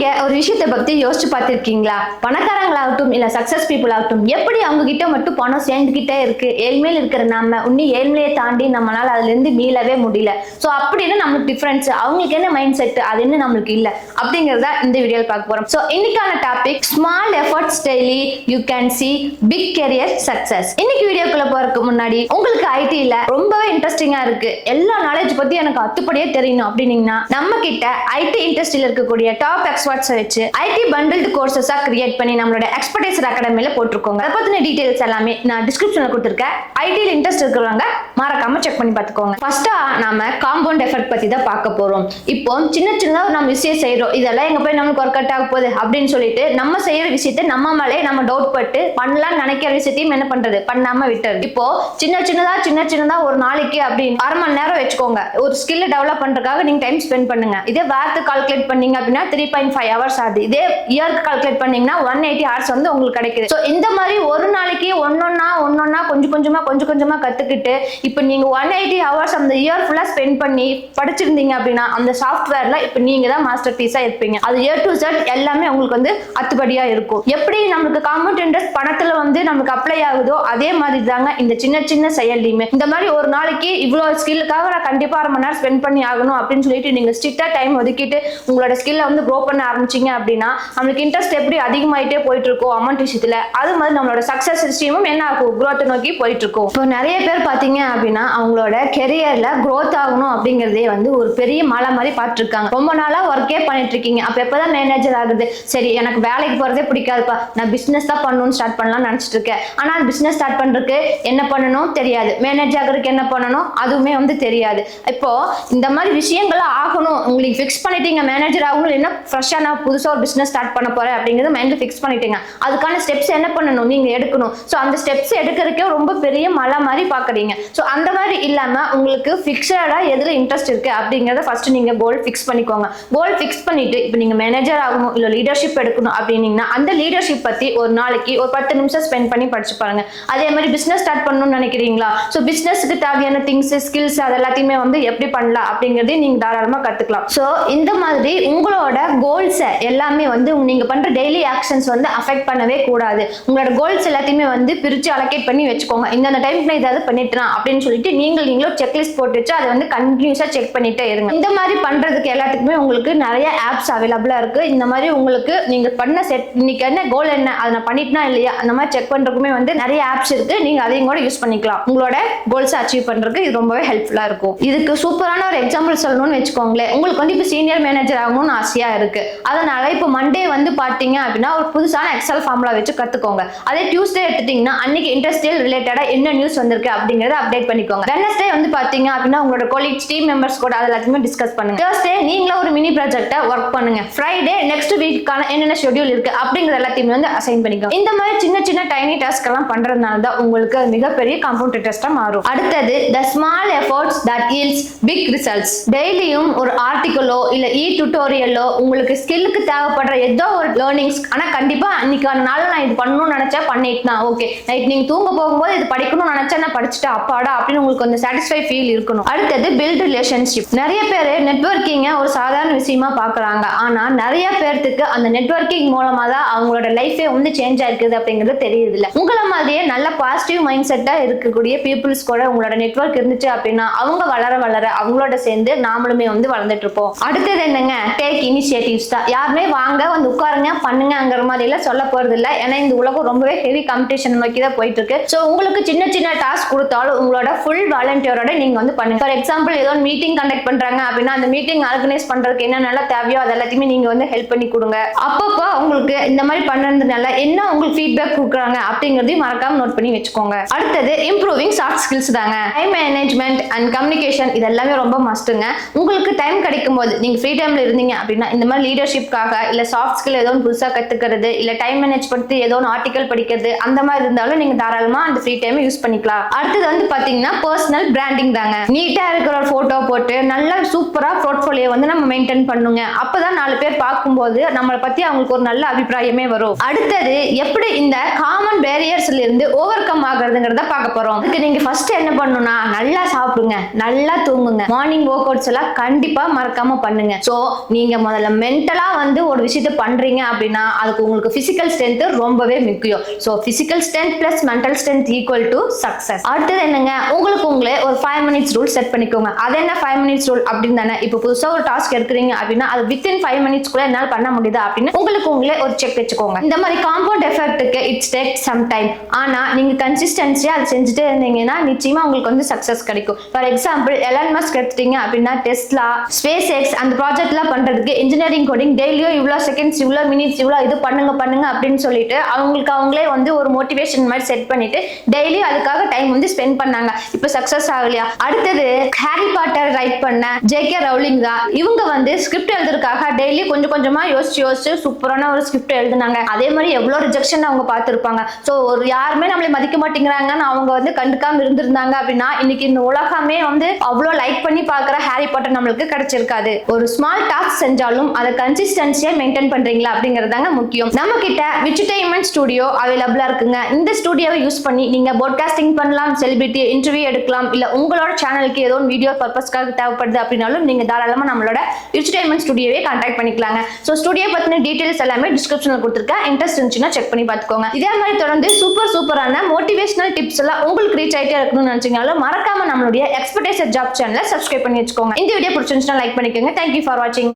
நீங்க ஒரு விஷயத்தை பத்தி யோசிச்சு பார்த்திருக்கீங்களா? பணக்காரங்களாகட்டும் இல்ல சக்சஸ் பீப்புள் ஆகட்டும் எப்படி அவங்க கிட்ட மட்டும் பணம் சேர்ந்துகிட்டே இருக்கு, ஏழ்மையில் இருக்கிற நம்ம இன்னும் ஏழ்மையை தாண்டி நம்மளால அதுல இருந்து மீளவே முடியல. சோ அப்படின்னு நம்மளுக்கு டிஃபரன்ஸ், அவங்களுக்கு என்ன மைண்ட் செட் அது என்ன நம்மளுக்கு இல்ல அப்படிங்கறத இந்த வீடியோல பார்க்க போறோம். சோ இன்னைக்கான topic small efforts daily you can see big career success. இன்னைக்கு வீடியோக்குள்ள போறதுக்கு முன்னாடி உங்களுக்கு ஐடில ரொம்பவே இன்ட்ரெஸ்டிங்கா இருக்கு, எல்லா நாலேஜ் பத்தி எனக்கு அத்துப்படியே தெரியணும் அப்படின்னீங்கன்னா நம்ம கிட்ட ஐடி இண்டஸ்ட்ரியில இருக்கக்கூடிய டாப் எக்ஸ்பர்ட்ஸ் வச்சு ஐடி பண்டில்டு கோர்சஸா கிரியேட் பண்ணி நம்மளோட எக்ஸ்பர்டைசர் அகாடமில போட்டுருக்கோங்க. அதை பத்தின டீடைல்ஸ் எல்லாமே நான் டிஸ்கிரிப்ஷன்ல கொடுத்துருக்கேன். ஐடில இன்ட்ரெஸ்ட் இருக்கிறவங்க மறக்காம செக் பண்ணி பார்த்துக்கோங்க. ஃபர்ஸ்டா நாம காம்பவுண்ட் எஃபெக்ட் பத்தி தான் பார்க்க போறோம். இப்போ சின்ன சின்னதா நம்ம விஷயம் செய்யறோம், இதெல்லாம் எங்க போய் நமக்கு ஒர்க் அவுட் ஆக போகுது அப்படின்னு சொல்லிட்டு நம்ம செய்யற விஷயத்தை நம்ம மேலே நம்ம டவுட் பட்டு பண்ணலாம்னு நினைக்கிற விஷயத்தையும் என்ன பண்றது, பண்ணாம விட்டுறது. இப்போ சின்ன சின்னதா ஒரு நாளைக்கு அப்படின்னு 1/2 மணி நேரம் வச்சுக்கோங்க. ஒரு ஸ்கில்ல டெவலப் பண்றதுக்காக நீங்க டைம் ஸ்பெண்ட் பண்ணுங்க. இதே வாரத்துக்கு கால்குலேட் பண்ணீங்க அப்படின்னா 3.5 hours ஆகுது. இதே இயருக்கு கால்குலேட் பண்ணீங்கன்னா 180 hours வந்து உங்களுக்கு கிடைக்குது. சோ இந்த மாதிரி ஒரு நாளைக்கு ஒன்னொன்னா கொஞ்சம் கொஞ்சமா கத்துக்கிட்டு இப்ப நீங்க 180 hours அந்த இயர் ஃபுல்லா ஸ்பெண்ட் பண்ணி படிச்சிருந்தீங்க அப்படின்னா அந்த சாஃப்ட்வேர்ல இப்ப நீங்க தான் மாஸ்டர் பீஸா இருப்பீங்க. அது A to Z எல்லாமே உங்களுக்கு வந்து அத்துப்படியா இருக்கும். எப்படி நமக்கு காம்பவுண்ட் இன்ட்ரெஸ்ட் பணத்துல வந்து நமக்கு அப்ளை ஆகுதோ அதே மாதிரி தாங்க இந்த சின்ன செயல்லையுமே. இந்த மாதிரி ஒரு நாளைக்கு இவ்வளவு ஸ்கில்லுக்காக நான் கண்டிப்பா 1/2 மணி நேரம் ஸ்பெண்ட் பண்ணி ஆகணும் அப்படின்னு சொல்லிட்டு நீங்க ஸ்ட்ரிக்டா டைம் ஒதுக்கிட்டு உங்களோட ஸ்கில்ல வந்து க்ரோ பண்ண ஆரம்பிச்சீங்க அப்படின்னா நம்மளுக்கு இன்ட்ரெஸ்ட் எப்படி அதிகமாயிட்டே போயிட்டு இருக்கும் அமௌண்ட் விஷயத்துல, அது மாதிரி நம்மளோட சக்சஸ் விஷயமும் என்ன ஆகும், growth நோக்கி போயிட்டு இருக்கும். இப்போ நிறைய பேர் பாத்தீங்க அப்படின்னா அவங்களோட கெரியர்ல growth ஆகணும் அப்படிங்கறதே வந்து ஒரு பெரிய மலை மாதிரி பார்த்துருக்காங்க. ரொம்ப நாளா ஒர்க்கே பண்ணிட்டு இருக்கீங்க, அப்ப எப்பதான் மேனேஜர் ஆகுது, சரி எனக்கு வேலைக்கு போறதே பிடிக்காதுப்பா, நான் பிசினஸ் தான் பண்ணணும்னு ஸ்டார்ட் பண்ணலாம்னு நினைச்சிட்டு இருக்கேன். ஆனா பிசினஸ் ஸ்டார்ட் பண்றதுக்கு என்ன பண்ணணும் தெரியாது, மேனேஜ் ஆகிறதுக்கு என்ன பண்ணணும் அதுவுமே வந்து தெரியாது. இப்போ இந்த மாதிரி விஷயங்கள் ஆகணும், உங்களுக்கு ஃபிக்ஸ் பண்ணிட்டீங்க மேனேஜர் ஆகணும், என்ன ஃப்ரெஷ்ஷா நான் புதுசா ஒரு பிசினஸ் ஸ்டார்ட் பண்ண போறேன் அப்படிங்கறது மைண்ட்ல ஃபிக்ஸ் பண்ணிட்டீங்க. அதுக்கான ஸ்டெப்ஸ் என்ன பண்ணணும் நீங்க எடுக்கணும். சோ அந்த ஸ்டெப்ஸ் எடுக்கிறதுக்கே ரொம்ப பெரிய மலை மாதிரி பாக்குறீங்க. சோ அந்த மாதிரி இல்லாம உங்களுக்கு ஃபிக்ஸடா எதுல இன்ட்ரெஸ்ட் இருக்கு அப்படிங்கறத ஃபர்ஸ்ட் நீங்க கோல் ஃபிக்ஸ் பண்ணிக்கோங்க. கோல் ஃபிக்ஸ் பண்ணிட்டு இப்போ நீங்க மேனேஜர் ஆகணும் இல்ல லீடர்ஷிப் எடுக்கணும் அப்படின்னீங்கன்னா அந்த லீடர்ஷிப் பத்தி ஒரு நாளைக்கு ஒரு 10 நிமிஷம் ஸ்பெண்ட் பண்ணி படிச்சு பாருங்க. அதே மாதிரி பிசினஸ் ஸ்டார்ட் பண்ணணும்னு நினைக்கிறீங்களா, சோ பிசினஸ்க்கு தேவையான திங்ஸ் ஸ்கில்ஸ் அது எல்லாத்தையுமே வந்து எப்படி பண்ணலாம் அப்படிங்கறதையும் நீங்க தாராளமா கத்துக்கலாம். சோ இந்த மாதிரி உங்களோட கோல்ஸ் எல்லாமே வந்து நீங்க பண்ற டெய்லி ஆக்ஷன்ஸ் வந்து அஃபெக்ட் பண்ணவே கூடாது. உங்களோட கோல்ஸ் எல்லாத்தையுமே வந்து பிரிச்சு அலோகேட் பண்ணி வச்சுக்கோங்க. இந்த டைம்க்கு நான் ஏதாவது பண்ணிட்டேன் அப்படின்னு சொல்லிட்டு நீங்களும் செக்லிஸ்ட் போட்டு வச்சு அதை வந்து கண்டினியூஸா செக் பண்ணிட்டே இருங்க. இந்த மாதிரி பண்றதுக்கு எல்லாத்துக்குமே உங்களுக்கு நிறைய ஆப்ஸ் அவைலபிளா இருக்கு. இந்த மாதிரி உங்களுக்கு நீங்க பண்ண செட் இன்னைக்கு என்ன கோல் என்ன அதை நான் பண்ணிட்டேனா இல்லையா அந்த மாதிரி செக் பண்றதுக்குமே வந்து நிறைய ஆப்ஸ் இருக்கு. நீங்க அதையும் கூட யூஸ் பண்ணிக்கலாம். உங்களோட கோல்ஸ் அச்சீவ் பண்றதுக்கு இது ரொம்பவே ஹெல்ப்ஃபுல்லா இருக்கும். இதுக்கு சூப்பரான ஒரு எக்ஸாம்பிள் சொல்லணும்னு வச்சுக்கோங்களேன். உங்களுக்கு வந்து இப்போ சீனியர் மேனேஜர் ஆகணும்னு ஆசையா இருக்கு, அதனால இப்போ மண்டே வந்து பாத்தீங்க அப்படின்னா ஒரு புதுசான எக்ஸல் ஃபார்முலா வச்சு கத்துக்கோங்க. அதே டியூஸ்டே எடுத்துட்டீங்கன்னா அன்னைக்கு இண்டஸ்ட்ரியல் ரிலேட்டடா என்ன நியூஸ் வந்திருக்கு அப்படிங்கறத அப்டேட் பண்ணிக்கோங்க. வெட்னஸ்டே வந்து பாத்தீங்க அப்படின்னா உங்களோட கொலீக்ஸ் டீம் மெம்பர்ஸ் கூட அது எல்லாத்தையுமே டிஸ்கஸ் பண்ணுங்க. தேர்ஸ்டே நீங்களே ஒரு மினி ப்ராஜெக்ட்டை ஒர்க் பண்ணுங்க. ஃப்ரைடே நெக்ஸ்ட் வீக்கான என்னென்ன ஷெட்யூல் இருக்கு அப்படிங்கறது எல்லாத்தையுமே வந்து அசைன் பண்ணிக்கோங்க. இந்த மாதிரி சின்ன டைனி டாஸ்க் எல்லாம் பண்றதுனால தான் உங்களுக்கு மிகப்பெரிய காம்பவுண்ட் இன்ட்ரெஸ்டா மாறும். அடுத்தது the small efforts that yields big results. டெய்லியும் ஒரு ஆர்டிகலோ இல்ல டுட்டோரியலோ உங்களுக்கு ஸ்கில்லுக்கு தேவைப்படுற ஏதோ ஒரு லேர்னிங்ஸ், ஆனா கண்டிப்பா அன்னைக்கான நாள் நான் இது பண்ணணும்னு நினைச்சா பண்ணிட்டேன், ஓகே நைட் நீங்க தூங்க போகும்போது இது படிக்கணும்னு நினைச்சா நான் படிச்சுட்டேன் அப்பாடா அப்படின்னு உங்களுக்கு வந்து சாட்டிஸ்ஃபை ஃபீல் இருக்கணும். அடுத்தது பில்ட் ரிலேஷன்ஷிப். நிறைய பேர் நெட்வொர்க்கிங்க ஒரு சாதாரண விஷயமா பாக்குறாங்க, ஆனா நிறைய பேருக்கு அந்த நெட்வொர்க்கிங் மூலமா தான் அவங்களோட லைஃபே வந்து சேஞ்ச் ஆயிருக்குது அப்படிங்கிறது தெரியுது இல்ல. உங்களை மாதிரியே நல்ல பாசிட்டிவ் மைண்ட் செட்டா இருக்கக்கூடிய பீப்புள்ஸ் கூட உங்களோட நெட்வொர்க் இருந்துச்சு அப்படின்னா அவங்க வளர அவங்களோட சேர்ந்து நாமளுமே வந்து வளர்ந்துட்டு இருப்போம். அடுத்தது என்னங்க, டேக் இனிஷியேட்டிவ்ஸ் தான். யாருமே வாங்க வந்து உட்காருங்க பண்ணுங்கிற மாதிரி எல்லாம் சொல்ல போறது இல்ல. ஏன்னா இந்த உலகம் ரொம்பவே ஹெவி காம்படிஷன் நோக்கி தான் போயிட்டு இருக்கு. சோ உங்களுக்கு சின்ன டாஸ்க் கொடுத்தாலும் உங்களோட ஃபுல் வாலண்டியரோட நீங்க வந்து பண்ணுங்க. ஃபார் எக்ஸாம்பிள் ஏதோ மீட்டிங் கண்டக்ட் பண்றாங்க அப்படின்னா அந்த மீட்டிங் ஆர்கனைஸ் பண்றதுக்கு என்ன நல்லா தேவையோ அது எல்லாத்தையுமே நீங்க வந்து ஹெல்ப் பண்ணி கொடுங்க. அப்பப்போ உங்களுக்கு இந்த மாதிரி பண்றதுனால என்ன உங்களுக்கு ஃபீட்பேக் கொடுக்குறாங்க அப்படிங்கறதையும் மறக்காம நோட் பண்ணி வச்சுக்கோங்க. அடுத்தது இம்ப்ரூவிங் சாஃப்ட் ஸ்கில்ஸ் தாங்க. டைம் மேனேஜ்மெண்ட் அண்ட் கம்யூனிகேஷன் இது எல்லாமே ரொம்ப மஸ்ட்டுங்க. உங்களுக்கு டைம் கிடைக்கும் போது நீங்க ஃப்ரீ டைம்ல இருந்தீங்க அப்படின்னா இந்த மாதிரி லீடர்ஷிப்காக இல்ல சாஃப்ட் ஸ்கில் ஏதோ புதுசா கத்துக்கிறது இல்ல டைம் மேனேஜ் பத்தி ஏதோ ஆர்டிகல் படிக்கிறது அந்த மாதிரி இருந்தாலும் நீங்க தாராளமா அந்த ஃப்ரீ டைம் யூஸ் பண்ணிக்கலாம். அடுத்தது வந்து பாத்தீங்கன்னா பர்சனல் பிராண்டிங் தாங்க. நீட்டா இருக்கிற ஒரு போட்டோ போட்டு நல்லா சூப்பரா போர்ட்ஃபோலியோ வந்து நம்ம மெயின்டைன் பண்ணுங்க. அப்பதான் 4 பேர் பார்க்கும்போது நம்மளை பத்தி அவங்களுக்கு ஒரு நல்ல அபிப்பிராயமே வரும். அடுத்தது எப்படி இந்த காமன் பேரியர்ஸ்ல இருந்து ஓவர் கம் ஆகுறதுங்கிறத பார்க்க போறோம். அதுக்கு நீங்க ஃபர்ஸ்ட் என்ன பண்ணணும்னா நல்லா சாப்பிடுங்க, நல்லா தூங்குங்க, மார்னிங் ஒர்க் அவுட்ஸ் எல்லாம் கண்டிப்பா மறக்காம பண்ணுங்க. சோ நீங்க முதல்ல மென்டலா வந்து ஒரு விஷயத்த பண்றீங்க அப்படின்னா அதுக்கு உங்களுக்கு பிசிக்கல் ஸ்ட்ரென்த் ரொம்பவே முக்கியம். So physical strength plus mental strength equal to success. அடுத்தது என்னங்க, உங்களுக்கு உங்களே ஒரு 5 minutes ரூல் செட் பண்ணிக்கோங்க. அது என்ன 5 minutes ரூல் அப்படின்னு தானே, இப்போ புதுசா ஒரு டாஸ்க் எடுக்கிறீங்க அப்படின்னா அது வித்தின் 5 minutes குள்ள என்னால் பண்ண முடியுதா அப்படின்னு உங்களுக்கு உங்களே ஒரு செக் வச்சுக்கோங்க. இந்த மாதிரி காம்பவுண்ட் எஃபெக்ட்டுக்கு இட்ஸ் டேக் சம் டைம். ஆனா நீங்க கன்சிஸ்டன்சியா அதை செஞ்சுட்டே இருந்தீங்கன்னா நிச்சயமா உங்களுக்கு வந்து சக்சஸ் கிடைக்கும். ஃபார் எக்ஸாம்பிள் எலன் மஸ்க் எடுத்துட்டீங்க அப்படின்னா டெஸ்லா, ஸ்பேஸ் எக்ஸ் அந்த ப்ராஜெக்ட்லாம் பண்றதுக்கு இன்ஜினியரிங் கோடிங் டெய்லியும் இவ்வளோ செகண்ட்ஸ் இவ்வளோ மினிட்ஸ் இவ்வளோ இது பண்ணுங்க அப்படின்னு சொல்லிட்டு அவங்களே வந்து ஒரு மோட்டிவேஷன் மாதிரி செட் பண்ணிட்டு டெய்லி அதுக்காக டைம் வந்து ஸ்பெண்ட் பண்ணாங்க. இப்போ சக்சஸ் ஆகலையா? அடுத்தது ஹாரி பாட்டர் ரைட் பண்ண ஜே.கே. ரவுலிங் தான். இவங்க வந்து ஸ்கிரிப்ட் எழுதுறதுக்காக டெய்லி கொஞ்சம் கொஞ்சமா யோசிச்சு சூப்பரான ஒரு ஸ்கிரிப்ட் எழுதுனாங்க. அதே மாதிரி எவ்வளவு ரிஜெக்ஷன் அவங்க பார்த்திருப்பாங்க. சோ ஒரு யாருமே நம்மளை மதிக்க மாட்டேங்கிறாங்கன்னு அவங்க வந்து கண்டுக்காம இருந்திருந்தாங்க அப்படின்னா இன்னைக்கு இந்த உலகமே வந்து அவ்வளவு லைக் பண்ணி பாக்குற ஹாரி பாட்டர் நம்மளுக்கு கிடைச்சிருக்காது. ஒரு ஸ்மால் டாஸ்க் செஞ்சாலும் அதை கன்சிஸ்டன்சியா மெயின்டைன் பண்றீங்களா அப்படிங்கறதாங்க முக்கியம். நம்ம கிட்ட விச்சுடைன்மெண்ட் ஸ்டுடியோ அவைலபிளா இருக்குங்க. இந்த ஸ்டுடியோவை யூஸ் பண்ணி நீங்க பாட்காஸ்டிங் பண்ணலாம், செலிபிரிட்டி இன்டர்வியூ எடுக்கலாம், இல்ல உங்களோட சேனலுக்கு ஏதோ வீடியோ பர்பஸ்க்காக தேவைப்படுது அப்படின்னாலும் நீங்க தாராளமா நம்மளோட விச்சுடைன்மெண்ட் ஸ்டுடியோவே கான்டாக்ட் பண்ணிக்கலாங்க. சோ ஸ்டுடியோ பத்தின டீடைல்ஸ் எல்லாமே டிஸ்கிரிப்ஷன்ல கொடுத்திருக்கேன். இன்ட்ரெஸ்ட் இருந்துச்சுன்னா செக் பண்ணி பார்த்துக்கோங்க. இதே மாதிரி தொடர்ந்து சூப்பரான மோட்டிவேஷனல் டிப்ஸ் எல்லாம் உங்களுக்கு ரீச் ஆயிட்டே இருக்கணும்னு நினைச்சீங்கனாலும் மறக்காம நம்மளுடைய எக்ஸ்பர்டைசர் ஜாப் சேனலை சப்ஸ்கிரைப் பண்ணி வச்சுக்கோங்க. இந்த வீடியோ பிடிச்சிருந்துச்சுன்னா லைக் பண்ணிக்கோங்க. தேங்க்யூ ஃபார் வாட்சிங்.